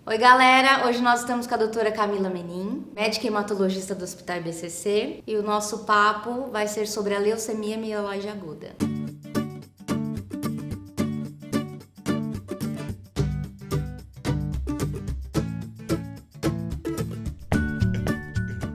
Oi, galera! Hoje nós estamos com a doutora Camila Menin, médica hematologista do Hospital IBCC, e o nosso papo vai ser sobre a leucemia mieloide aguda.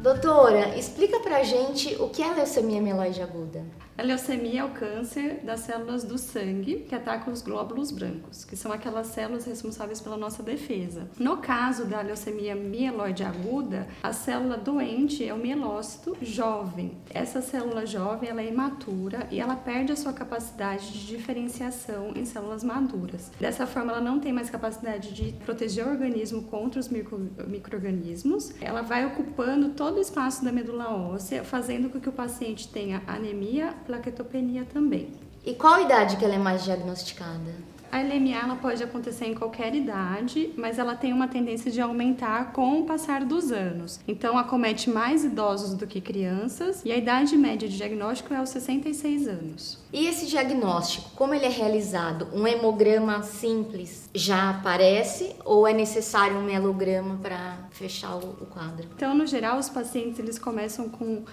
Doutora, explica pra gente o que é leucemia mieloide aguda. A leucemia é o câncer das células do sangue que atacam os glóbulos brancos, que são aquelas células responsáveis pela nossa defesa. No caso da leucemia mieloide aguda, a célula doente é o mielócito jovem. Essa célula jovem ela é imatura e ela perde a sua capacidade de diferenciação em células maduras. Dessa forma, ela não tem mais capacidade de proteger o organismo contra os micro-organismos. Ela vai ocupando todo o espaço da medula óssea, fazendo com que o paciente tenha anemia, plaquetopenia também. E qual idade que ela é mais diagnosticada? A LMA ela pode acontecer em qualquer idade, mas ela tem uma tendência de aumentar com o passar dos anos. Então, acomete mais idosos do que crianças e a idade média de diagnóstico é os 66 anos. E esse diagnóstico, como ele é realizado? Um hemograma simples já aparece ou é necessário um mielograma para fechar o quadro? Então, no geral, os pacientes eles começam com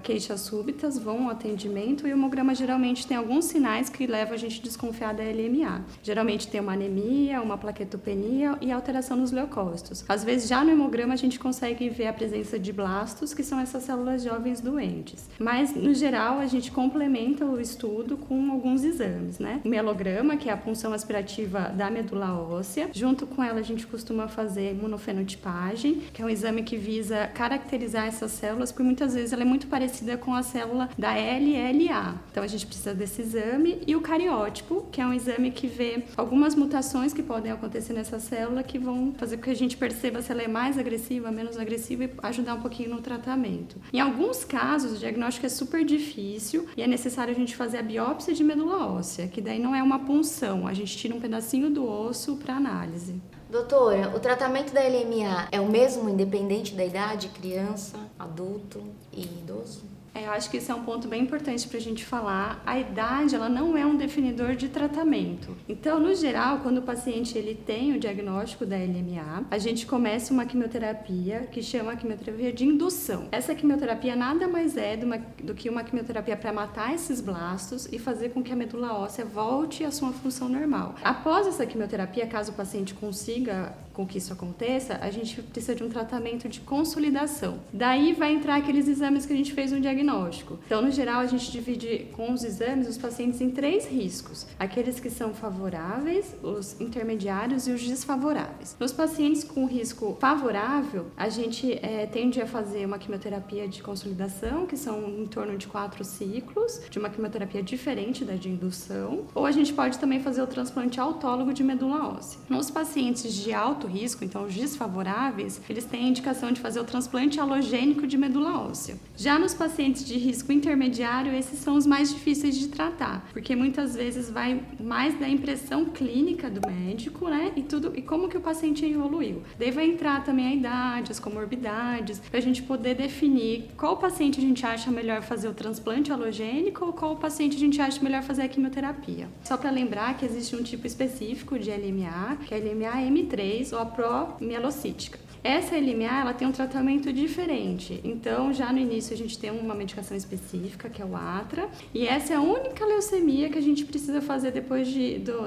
queixas súbitas, vão ao atendimento e o hemograma geralmente tem alguns sinais que levam a gente a desconfiar da LMA. Geralmente tem uma anemia, uma plaquetopenia e alteração nos leucócitos. Às vezes, já no hemograma, a gente consegue ver a presença de blastos, que são essas células jovens doentes. Mas, no geral, a gente complementa o estudo com alguns exames, né? O mielograma, que é a punção aspirativa da medula óssea. Junto com ela, a gente costuma fazer imunofenotipagem, que é um exame que visa caracterizar essas células, porque muitas vezes ela é muito parecida com a célula da LLA. Então, a gente precisa desse exame. E o cariótipo, que é um exame que vê algumas mutações que podem acontecer nessa célula que vão fazer com que a gente perceba se ela é mais agressiva, menos agressiva e ajudar um pouquinho no tratamento. Em alguns casos, o diagnóstico é super difícil e é necessário a gente fazer a biópsia de medula óssea, que daí não é uma punção, a gente tira um pedacinho do osso para análise. Doutora, o tratamento da LMA é o mesmo independente da idade, criança, adulto e idoso? Eu acho que esse é um ponto bem importante para a gente falar. A idade, ela não é um definidor de tratamento. Então, no geral, quando o paciente ele tem o diagnóstico da LMA, a gente começa uma quimioterapia que chama quimioterapia de indução. Essa quimioterapia nada mais é do que uma quimioterapia para matar esses blastos e fazer com que a medula óssea volte à sua função normal. Após essa quimioterapia, caso o paciente consiga com que isso aconteça, a gente precisa de um tratamento de consolidação. Daí vai entrar aqueles exames que a gente fez no diagnóstico. Então, no geral, a gente divide com os exames os pacientes em 3 riscos. Aqueles que são favoráveis, os intermediários e os desfavoráveis. Nos pacientes com risco favorável, a gente tende a fazer uma quimioterapia de consolidação, que são em torno de 4 ciclos, de uma quimioterapia diferente da de indução. Ou a gente pode também fazer o transplante autólogo de medula óssea. Nos pacientes de alto risco, então os desfavoráveis, eles têm a indicação de fazer o transplante halogênico de medula óssea. Já nos pacientes de risco intermediário, esses são os mais difíceis de tratar, porque muitas vezes vai mais da impressão clínica do médico, né? E como que o paciente evoluiu. Daí vai entrar também a idade, as comorbidades, para a gente poder definir qual paciente a gente acha melhor fazer o transplante halogênico ou qual paciente a gente acha melhor fazer a quimioterapia. Só para lembrar que existe um tipo específico de LMA, que é a LMA M3 ou a pró-mielocítica. Essa LMA ela tem um tratamento diferente, então já no início a gente tem uma medicação específica que é o ATRA e essa é a única leucemia que a gente precisa fazer depois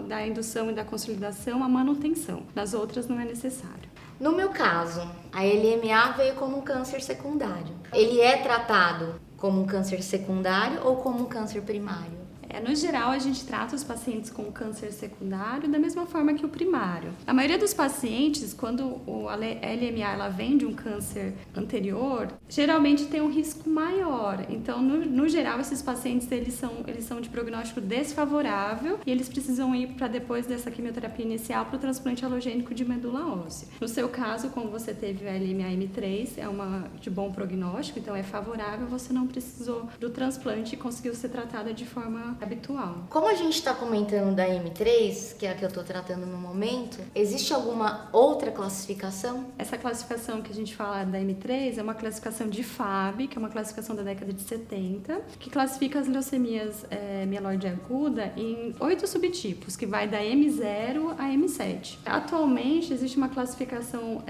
da indução e da consolidação, a manutenção. Nas outras não é necessário. No meu caso, a LMA veio como um câncer secundário. Ele é tratado como um câncer secundário ou como um câncer primário? No geral, a gente trata os pacientes com câncer secundário da mesma forma que o primário. A maioria dos pacientes, quando a LMA ela vem de um câncer anterior, geralmente tem um risco maior. Então, no geral, esses pacientes eles são de prognóstico desfavorável e eles precisam ir para depois dessa quimioterapia inicial para o transplante halogênico de medula óssea. No seu caso, como você teve a LMA M3, é uma de bom prognóstico, então é favorável, você não precisou do transplante e conseguiu ser tratada de forma habitual. Como a gente está comentando da M3, que é a que eu estou tratando no momento, existe alguma outra classificação? Essa classificação que a gente fala da M3 é uma classificação de FAB, que é uma classificação da década de 70, que classifica as leucemias mieloide aguda em 8 subtipos, que vai da M0 a M7. Atualmente, existe uma classificação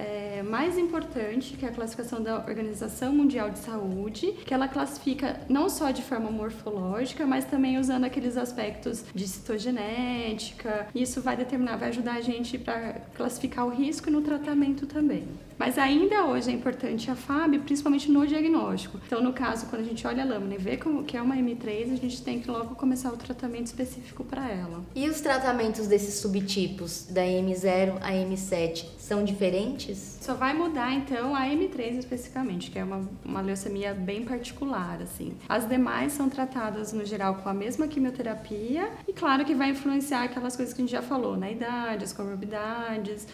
mais importante, que é a classificação da Organização Mundial de Saúde, que ela classifica não só de forma morfológica, mas também usando aqueles aspectos de citogenética. Isso vai ajudar a gente para classificar o risco e no tratamento também. Mas ainda hoje é importante a FAB, principalmente no diagnóstico. Então, no caso, quando a gente olha a lâmina e vê como que é uma M3, a gente tem que logo começar o tratamento específico para ela. E os tratamentos desses subtipos, da M0 a M7, são diferentes? Só vai mudar, então, a M3 especificamente, que é uma leucemia bem particular, assim. As demais são tratadas, no geral, com a mesma quimioterapia e, claro, que vai influenciar aquelas coisas que a gente já falou, na idade, as comorbidades.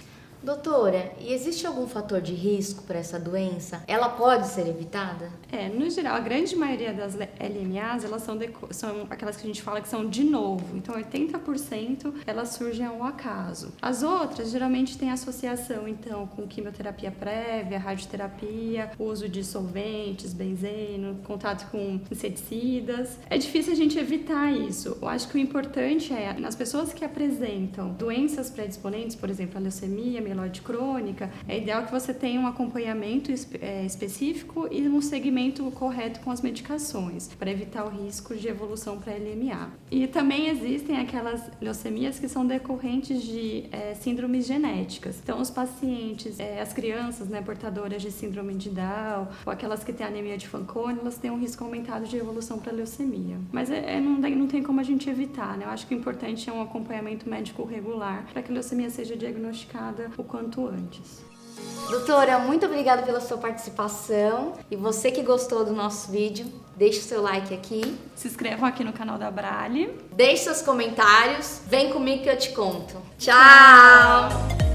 Doutora, e existe algum fator de risco para essa doença? Ela pode ser evitada? No geral, a grande maioria das LMAs, elas são aquelas que a gente fala que são de novo. Então, 80% elas surgem ao acaso. As outras, geralmente, têm associação, então, com quimioterapia prévia, radioterapia, uso de solventes, benzeno, contato com inseticidas. É difícil a gente evitar isso. Eu acho que o importante é, nas pessoas que apresentam doenças predisponentes, por exemplo, a leucemia mieloide crônica, é ideal que você tenha um acompanhamento específico e um segmento correto com as medicações, para evitar o risco de evolução para LMA. E também existem aquelas leucemias que são decorrentes de síndromes genéticas. Então, os pacientes, as crianças, né, portadoras de síndrome de Down, ou aquelas que têm anemia de Fanconi, elas têm um risco aumentado de evolução para leucemia. Mas não tem como a gente evitar, né? Eu acho que o importante é um acompanhamento médico regular para que a leucemia seja diagnosticada o quanto antes. Doutora, muito obrigada pela sua participação. E você que gostou do nosso vídeo, deixe o seu like aqui. Se inscrevam aqui no canal da Brale. Deixe seus comentários. Vem comigo que eu te conto. Tchau!